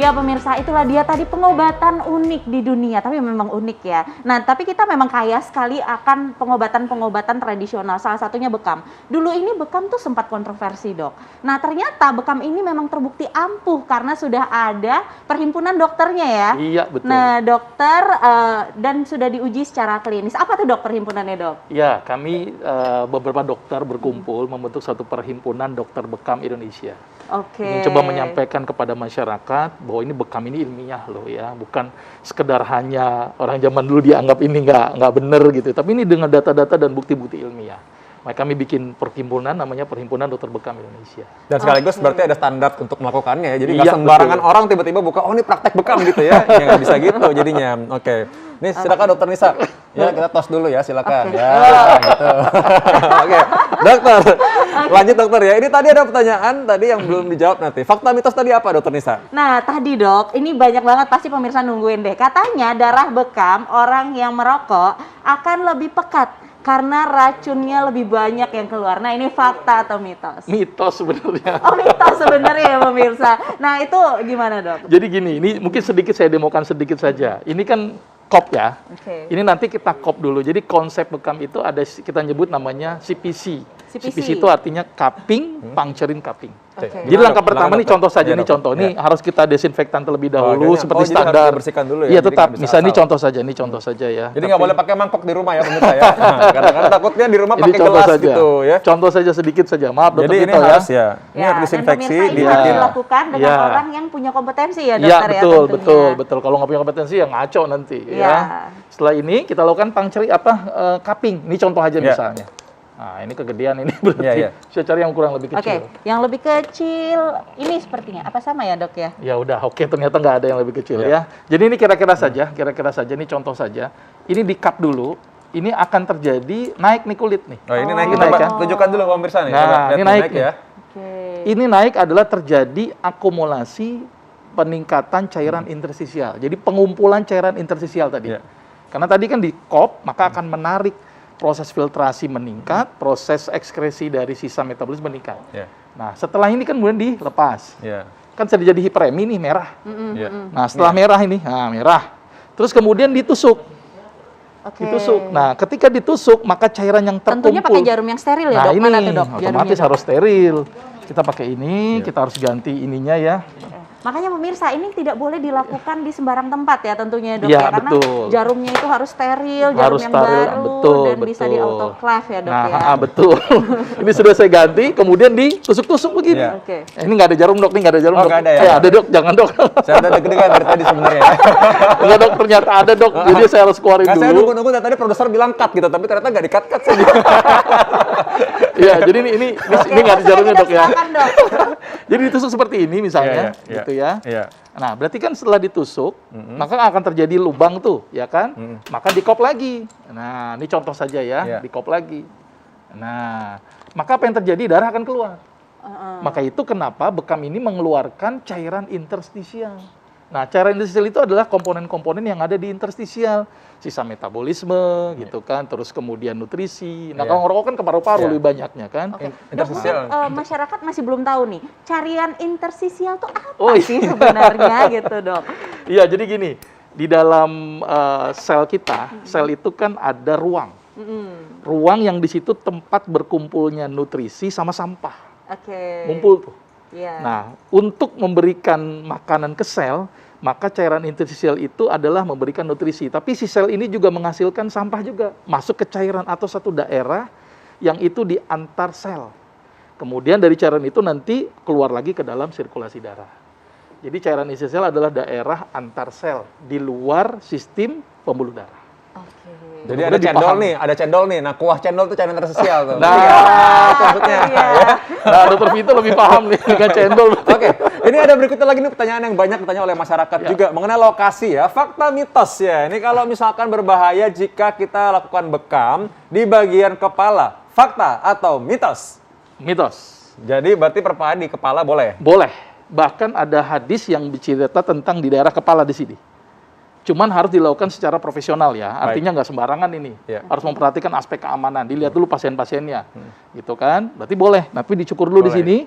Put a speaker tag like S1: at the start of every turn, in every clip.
S1: Ya pemirsa, itulah dia tadi pengobatan unik di dunia, tapi memang unik ya. Nah, tapi kita memang kaya sekali akan pengobatan-pengobatan tradisional, salah satunya bekam. Dulu ini bekam tuh sempat kontroversi, Dok. Nah, ternyata bekam ini memang terbukti ampuh karena sudah ada perhimpunan dokternya ya.
S2: Iya, betul.
S1: Nah, dokter dan sudah diuji secara klinis. Apa tuh, Dok, perhimpunannya, Dok?
S2: Ya, kami beberapa dokter berkumpul membentuk satu perhimpunan dokter bekam Indonesia.
S1: Oke.
S2: Ingin coba menyampaikan kepada masyarakat bahwa ini bekam ini ilmiah loh ya, bukan sekedar hanya orang zaman dulu dianggap ini nggak bener gitu, tapi ini dengan data-data dan bukti-bukti ilmiah. Maka kami bikin perhimpunan namanya Perhimpunan Dokter Bekam Indonesia.
S3: Dan sekaligus berarti ada standar untuk melakukannya ya. Jadi nggak
S2: Iya,
S3: sembarangan
S2: betul.
S3: orang tiba-tiba buka, oh ini praktek bekam gitu ya. Ya nggak bisa gitu jadinya. Oke. Nih silakan Dokter Nisa. Ya kita tos dulu ya, silakan. Ya gitu. Oke. Dokter. Lanjut dokter ya. Ini tadi ada pertanyaan tadi yang belum dijawab nanti. Fakta mitos tadi apa Dokter Nisa?
S1: Nah, tadi Dok, ini banyak banget pasti pemirsa nungguin deh. Katanya darah bekam orang yang merokok akan lebih pekat karena racunnya lebih banyak yang keluar. Nah, ini fakta atau mitos?
S2: Mitos sebenarnya.
S1: Oh, mitos sebenarnya ya pemirsa. Nah, itu gimana, Dok?
S2: Jadi gini, ini mungkin sedikit saya demokan sedikit saja. Ini kan kop ya.
S1: Oke.
S2: Ini nanti kita kop dulu. Jadi konsep bekam itu ada kita nyebut namanya CPC.
S1: CPC.
S2: itu artinya cupping, puncturing cupping.
S1: Oke.
S2: Jadi langkah pertama ini
S3: dokter?
S2: contoh saja,
S3: Iya,
S2: ini
S3: dokter.
S2: contoh. Ini harus kita desinfektan terlebih
S3: Oh,
S2: dahulu
S3: jadi
S2: seperti
S3: harus
S2: standar.
S3: dibersihkan dulu ya,
S2: Iya
S3: jadi
S2: tetap.
S3: nggak bisa
S2: Misalnya ini
S3: asal.
S2: contoh saja, ini contoh saja ya.
S3: Jadi nggak boleh pakai mangkok di rumah ya pemirsa ya. Kadang-kadang takutnya di rumah
S2: Ini
S3: pakai
S2: contoh
S3: gelas
S2: saja.
S3: gitu ya.
S2: Contoh saja sedikit saja. Maaf dokter
S3: Jadi ini
S2: Vito ya.
S3: harus ya. Ini harus
S1: dan
S3: disinfeksi,
S1: pemirsa ini
S2: dibikin.
S1: harus dilakukan dengan
S2: Iya.
S1: orang yang punya kompetensi ya,
S2: Iya
S1: dokter ya,
S2: betul,
S1: tentunya.
S2: betul, betul. Kalau nggak punya kompetensi ya ngaco nanti
S1: Iya.
S2: ya. Setelah ini kita lakukan cupping. Ini contoh aja
S3: Iya.
S2: misalnya. Nah, ini kegedean ini berarti.
S3: Iya, iya.
S2: Saya cari yang kurang lebih
S1: Oke,
S2: kecil.
S1: yang lebih kecil ini sepertinya apa sama ya, Dok ya?
S2: Ya udah, oke, ternyata nggak ada yang lebih kecil
S3: Iya.
S2: ya. Jadi ini kira-kira saja, ini contoh saja. Ini di cup dulu, ini akan terjadi naik nih kulit nih.
S3: Oh, ini naik
S2: Ini
S3: kita
S2: naik, kan?
S3: tunjukkan dulu ke pemirsa nih.
S2: Nah,
S3: Coba lihat
S2: ini
S3: nih,
S2: naik nih.
S3: ya.
S1: Oke.
S2: Ini naik adalah terjadi akumulasi peningkatan cairan interstisial. Jadi pengumpulan cairan interstisial tadi.
S3: Iya.
S2: Karena tadi kan di kop, maka akan menarik proses filtrasi meningkat, proses ekskresi dari sisa metabolisme meningkat.
S3: Iya.
S2: Nah, setelah ini kan kemudian dilepas.
S3: Iya.
S2: Kan jadi hiperemi nih, merah.
S3: Iya.
S2: Nah, setelah merah ini, merah. Terus kemudian ditusuk.
S1: Oke.
S2: Ditusuk. Nah, ketika ditusuk, maka cairan yang terkumpul.
S1: Tentunya pakai jarum yang steril ya,
S2: Nah,
S1: Dok?
S2: ini
S1: Mana tuh, Dok?
S2: otomatis
S1: Dok?
S2: harus steril. Kita pakai ini,
S3: Iya.
S2: kita harus ganti ininya ya.
S1: Makanya pemirsa, ini tidak boleh dilakukan di sembarang tempat ya tentunya, Dok
S2: Iya,
S1: ya. Karena
S2: betul.
S1: jarumnya itu harus steril, jarum
S2: Harus
S1: yang
S2: steril,
S1: baru
S2: betul,
S1: dan bisa di
S2: betul.
S1: autoclave ya, Dok
S2: Nah,
S1: ya.
S2: betul. Ini sudah saya ganti, kemudian ditusuk-tusuk begini.
S3: Iya.
S1: Oke.
S2: Ini nggak ada jarum dok, ini nggak ada jarum
S3: Oh,
S2: dok.
S3: nggak ada ya?
S2: Ada dok, jangan dok.
S3: Saya udah deg-degan dari tadi sebenarnya.
S2: Enggak dok, ternyata ada dok. Jadi saya harus keluarin
S3: Nah, saya
S2: dulu.
S3: nunggu-nunggu dari tadi produser bilang cut gitu, tapi ternyata nggak di-cut sih.
S2: Iya, jadi ini nggak ada jarumnya dok ya.
S1: Silakan, Dok.
S2: Jadi ditusuk seperti ini misalnya,
S3: Iya, iya,
S2: gitu ya.
S3: Iya.
S2: Nah, berarti kan setelah ditusuk, maka akan terjadi lubang tuh, ya kan? Maka dikop lagi. Nah, ini contoh saja ya,
S3: Iya.
S2: dikop lagi. Nah, maka apa yang terjadi? Darah akan keluar. Maka itu kenapa bekam ini mengeluarkan cairan interstisial. Nah, cairan interstisial itu adalah komponen-komponen yang ada di interstisial. Sisa metabolisme, gitu kan, terus kemudian nutrisi. Nah,
S3: Iya.
S2: kalau ngerokok kan ke paru-paru
S3: Iya.
S2: lebih banyaknya kan.
S1: Oke. Dok,
S3: Interstisial.
S1: mungkin masyarakat masih belum tahu nih, carian interstisial tuh apa
S2: Oh, iya.
S1: sih sebenarnya gitu, Dok?
S2: Iya, jadi gini, di dalam sel kita, sel itu kan ada ruang. Ruang yang di situ tempat berkumpulnya nutrisi sama sampah.
S1: Oke.
S2: Ngumpul tuh.
S1: Iya.
S2: Nah, untuk memberikan makanan ke sel, maka cairan interstisial itu adalah memberikan nutrisi. Tapi si sel ini juga menghasilkan sampah juga, masuk ke cairan atau satu daerah yang itu di antar sel. Kemudian dari cairan itu nanti keluar lagi ke dalam sirkulasi darah. Jadi cairan interstisial adalah daerah antar sel di luar sistem pembuluh darah.
S1: Oke.
S3: Jadi
S2: Udah
S3: ada cendol
S2: dipahami.
S3: nih, ada cendol nih. Nah, kuah cendol tuh cairan interstisial tuh.
S2: Nah,
S3: itu maksudnya.
S1: Iya.
S3: Ya.
S2: Nah, dokter Vito lebih paham nih dengan cendol.
S3: Oke, ini ada berikutnya lagi nih pertanyaan yang banyak ditanya oleh masyarakat
S2: Ya.
S3: juga mengenai lokasi ya. Fakta mitos ya. Ini kalau misalkan berbahaya jika kita lakukan bekam di bagian kepala. Fakta atau mitos?
S2: Mitos.
S3: Jadi berarti perpaan di kepala boleh?
S2: Boleh. Bahkan ada hadis yang bercerita tentang di daerah kepala di sini. Cuman harus dilakukan secara profesional ya. Artinya nggak sembarangan ini.
S3: Iya.
S2: Harus memperhatikan aspek keamanan. Dilihat dulu pasien-pasiennya. Gitu kan. Berarti boleh. Tapi dicukur dulu di
S3: Boleh.
S2: sini,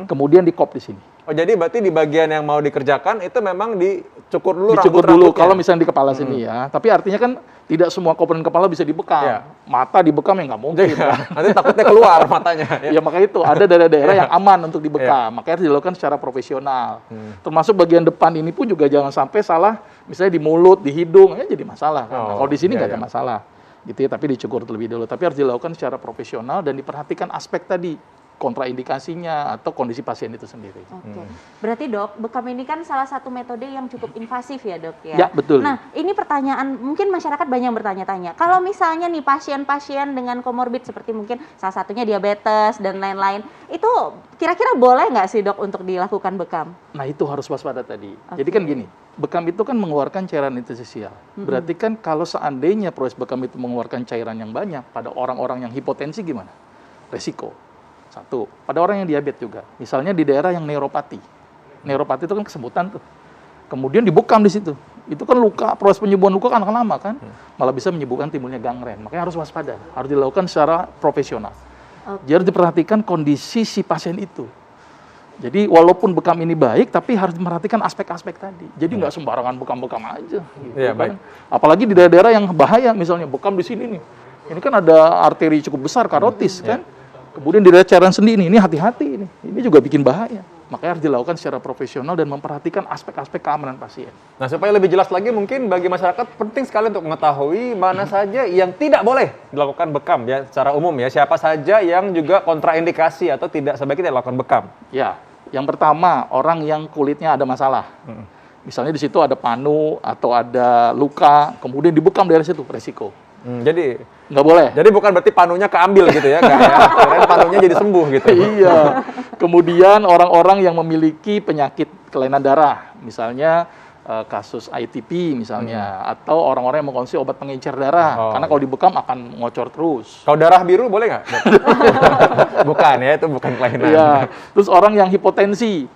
S2: kemudian dikop di sini.
S3: Oh, jadi berarti di bagian yang mau dikerjakan itu memang dicukur dulu
S2: Dicukur dulu
S3: rambut-rambutnya?
S2: kalau misalnya di kepala sini ya. Tapi artinya kan tidak semua komponen kepala bisa dibekam.
S3: Iya.
S2: Mata dibekam ya nggak mungkin.
S3: Nanti takutnya keluar matanya.
S2: Ya makanya itu ada daerah-daerah yang aman untuk dibekam. Makanya harus dilakukan secara profesional. Termasuk bagian depan ini pun juga jangan sampai salah, misalnya di mulut, di hidung, ya jadi masalah. Kan? Nah,
S3: Oh,
S2: kalau di sini
S3: iya,
S2: nggak ada
S3: iya.
S2: masalah, gitu ya. Tapi dicukur terlebih dahulu. Tapi harus dilakukan secara profesional dan diperhatikan aspek tadi, kontraindikasinya atau kondisi pasien itu sendiri.
S1: Oke. Berarti dok, bekam ini kan salah satu metode yang cukup invasif ya dok ya?
S2: Ya, betul.
S1: Nah, ini pertanyaan, mungkin masyarakat banyak bertanya-tanya. Kalau misalnya nih pasien-pasien dengan komorbid seperti mungkin salah satunya diabetes dan lain-lain, itu kira-kira boleh nggak sih dok untuk dilakukan bekam?
S2: Nah itu harus waspada tadi.
S1: Oke.
S2: Jadi kan gini, bekam itu kan mengeluarkan cairan interstisial. Berarti kan kalau seandainya proses bekam itu mengeluarkan cairan yang banyak, pada orang-orang yang hipotensi gimana? Resiko. Satu, pada orang yang diabetes juga. Misalnya di daerah yang neuropati. Neuropati itu kan kesemutan tuh. Kemudian dibekam di situ. Itu kan luka, proses penyembuhan luka kan akan lama kan. Malah bisa menyebabkan timbulnya gangren. Makanya harus waspada. Harus dilakukan secara profesional.
S1: Oke.
S2: Jadi harus diperhatikan kondisi si pasien itu. Jadi walaupun bekam ini baik, tapi harus memperhatikan aspek-aspek tadi. Jadi nggak sembarangan bekam-bekam aja. Gitu,
S3: Iya,
S2: kan.
S3: baik.
S2: Apalagi di daerah-daerah yang bahaya, misalnya bekam di sini nih. Ini kan ada arteri cukup besar, karotis kan. Kemudian di daerah cairan sendi ini hati-hati ini. Ini juga bikin bahaya. Makanya harus dilakukan secara profesional dan memperhatikan aspek-aspek keamanan pasien.
S3: Nah, supaya lebih jelas lagi mungkin bagi masyarakat penting sekali untuk mengetahui mana saja yang tidak boleh dilakukan bekam ya secara umum ya. Siapa saja yang juga kontraindikasi atau tidak sebaiknya dilakukan bekam.
S2: Ya, yang pertama orang yang kulitnya ada masalah. Misalnya di situ ada panu atau ada luka, kemudian dibekam dari situ, resiko.
S3: Jadi
S2: Nggak boleh.
S3: bukan berarti panunya keambil gitu ya, nggak ya. Kirain panunya jadi sembuh gitu.
S2: Iya. Kemudian orang-orang yang memiliki penyakit kelainan darah, misalnya kasus ITP misalnya, atau orang-orang yang mengkonsumsi obat pengencer darah,
S3: Oh,
S2: karena kalau dibekam akan ngocor terus.
S3: Kalau darah biru boleh nggak? Bukan ya, itu bukan kelainan.
S2: Iya. Terus orang yang hipotensi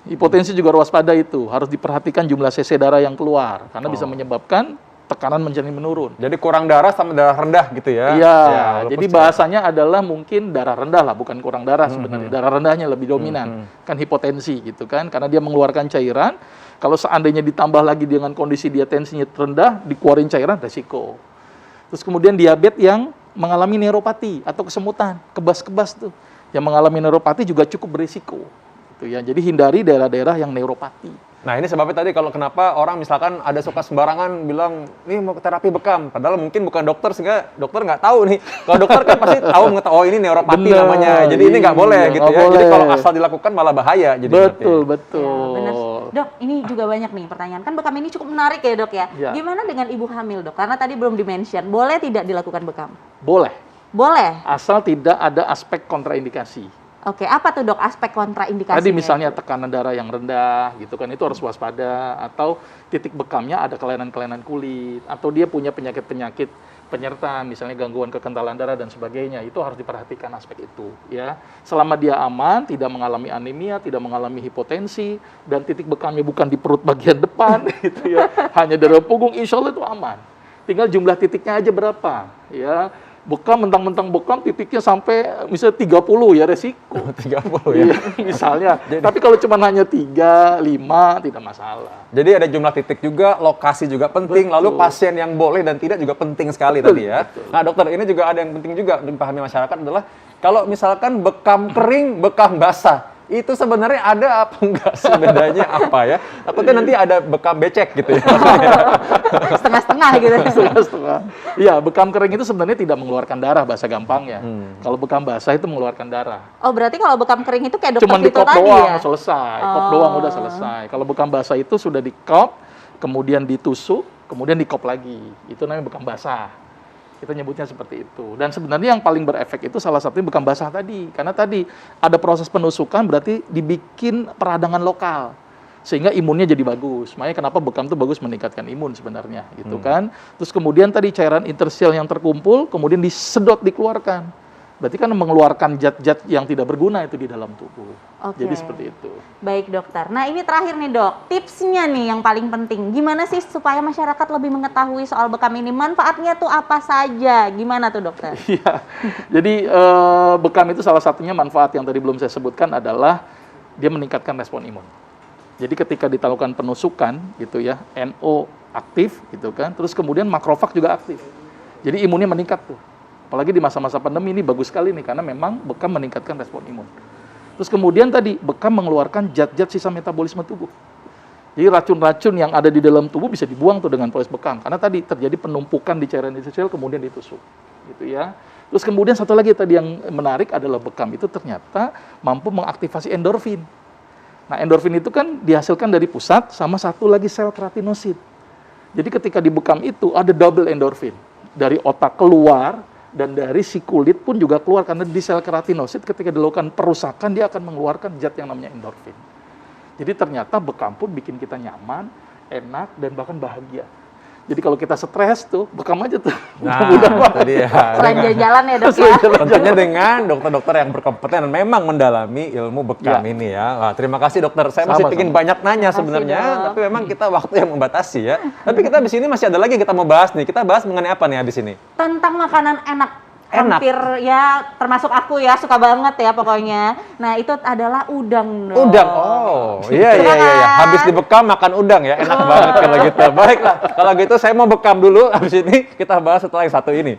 S2: juga waspada itu, harus diperhatikan jumlah cc darah yang keluar, karena bisa menyebabkan tekanan menjadi menurun.
S3: Jadi kurang darah sama darah rendah gitu ya?
S2: Iya,
S3: Ya,
S2: jadi
S3: lupus
S2: bahasanya adalah mungkin darah rendah lah, bukan kurang darah sebenarnya. Darah rendahnya lebih dominan, kan hipotensi gitu kan, karena dia mengeluarkan cairan. Kalau seandainya ditambah lagi dengan kondisi dia tensinya rendah, dikeluarin cairan, resiko. Terus kemudian diabetes yang mengalami neuropati atau kesemutan, kebas-kebas tuh, yang mengalami neuropati juga cukup berisiko. Gitu ya. Jadi hindari daerah-daerah yang neuropati.
S3: Nah, ini sebabnya tadi kalau kenapa orang misalkan ada suka sembarangan bilang, nih mau ke terapi bekam. Padahal mungkin bukan dokter, sehingga dokter nggak tahu nih. Kalau dokter kan pasti tahu mengetahui, oh ini neuropati
S2: Bener,
S3: namanya. Jadi ini nggak boleh
S2: iya,
S3: gitu
S2: nggak
S3: ya. Jadi
S2: boleh.
S3: kalau asal dilakukan malah bahaya. Jadi
S2: Betul,
S1: Ya,
S2: betul.
S1: benar. Dok, ini juga banyak nih pertanyaan. Kan bekam ini cukup menarik ya dok ya.
S2: Ya.
S1: Gimana dengan ibu hamil dok? Karena tadi belum dimention, boleh tidak dilakukan bekam?
S2: Boleh,
S1: Boleh.
S2: asal tidak ada aspek kontraindikasi.
S1: Oke, apa tuh dok aspek kontraindikasinya?
S2: Tadi misalnya tekanan darah yang rendah gitu kan, itu harus waspada, atau titik bekamnya ada kelainan-kelainan kulit, atau dia punya penyakit-penyakit penyerta, misalnya gangguan kekentalan darah dan sebagainya, itu harus diperhatikan aspek itu ya. Selama dia aman, tidak mengalami anemia, tidak mengalami hipotensi, dan titik bekamnya bukan di perut bagian depan gitu ya, hanya daerah punggung, insya Allah itu aman. Tinggal jumlah titiknya aja berapa ya. Bekam, mentang-mentang bekam titiknya sampai misalnya 30 ya resiko.
S3: 30 ya.
S2: Iya, misalnya. Tapi kalau cuma hanya 3, 5 tidak masalah.
S3: Jadi ada jumlah titik juga, lokasi juga penting,
S2: Betul.
S3: lalu pasien yang boleh dan tidak juga penting sekali tadi ya. Nah dokter, ini juga ada yang penting juga dipahami masyarakat adalah kalau misalkan bekam kering, bekam basah, itu sebenarnya ada apa enggak sih bedanya apa ya? Takutnya nanti ada bekam becek gitu ya.
S1: Setengah-setengah gitu.
S2: Setengah-setengah. Iya, bekam kering itu sebenarnya tidak mengeluarkan darah, bahasa gampangnya. Kalau bekam basah itu mengeluarkan darah.
S1: Oh berarti kalau bekam kering itu kayak dokter
S2: Cuman di
S1: Vito
S2: kop
S1: tadi
S2: doang,
S1: ya?
S2: selesai. Kop
S1: Oh.
S2: doang udah selesai. Kalau bekam basah itu sudah di kop, kemudian ditusuk, kemudian di kop lagi. Itu namanya bekam basah. Kita nyebutnya seperti itu. Dan sebenarnya yang paling berefek itu salah satunya bekam basah tadi. Karena tadi ada proses penusukan, berarti dibikin peradangan lokal. Sehingga imunnya jadi bagus. Makanya kenapa bekam itu bagus meningkatkan imun sebenarnya. Gitu kan. Terus kemudian tadi cairan interstisial yang terkumpul, kemudian disedot, dikeluarkan. Berarti kan mengeluarkan zat-zat yang tidak berguna itu di dalam tubuh.
S1: Oke.
S2: Jadi seperti itu.
S1: Baik dokter. Nah ini terakhir nih dok, tipsnya nih yang paling penting. Gimana sih supaya masyarakat lebih mengetahui soal bekam ini? Manfaatnya tuh apa saja? Gimana tuh dokter?
S2: Iya. Jadi bekam itu salah satunya manfaat yang tadi belum saya sebutkan adalah dia meningkatkan respon imun. Jadi ketika dilakukan penusukan gitu ya, NO aktif gitu kan, terus kemudian makrofag juga aktif. Jadi imunnya meningkat tuh. Apalagi di masa-masa pandemi ini bagus sekali nih karena memang bekam meningkatkan respon imun. Terus kemudian tadi bekam mengeluarkan zat-zat sisa metabolisme tubuh. Jadi racun-racun yang ada di dalam tubuh bisa dibuang tuh dengan proses bekam karena tadi terjadi penumpukan di cairan interstisial kemudian ditusuk gitu ya. Terus kemudian satu lagi tadi yang menarik adalah bekam itu ternyata mampu mengaktifasi endorfin. Nah, endorfin itu kan dihasilkan dari pusat sama satu lagi sel keratinosit. Jadi ketika di bekam itu ada double endorfin. Dari otak keluar dan dari si kulit pun juga keluar karena di sel keratinosit ketika dilakukan perusakan dia akan mengeluarkan zat yang namanya endorfin. Jadi ternyata bekam pun bikin kita nyaman, enak dan bahkan bahagia. Jadi kalau kita stres tuh, bekam aja tuh.
S3: Nah, tadi ya.
S1: Selain jalan-jalan ya dok ya.
S3: Tentunya dengan dokter-dokter yang berkompeten dan memang mendalami ilmu bekam ini ya. Wah, terima kasih dokter. Saya masih ingin banyak nanya sebenarnya, tapi memang kita waktu yang membatasi ya. Tapi kita di sini masih ada lagi yang kita mau bahas nih. Kita bahas mengenai apa nih habis ini?
S1: Tentang makanan enak.
S3: Enak.
S1: Hampir ya termasuk aku ya suka banget ya pokoknya. Nah itu adalah udang dong.
S3: Udang, oh iya. Habis dibekam makan udang ya, enak banget kalau gitu. Baiklah, kalau gitu saya mau bekam dulu, habis ini kita bahas setelah yang satu ini.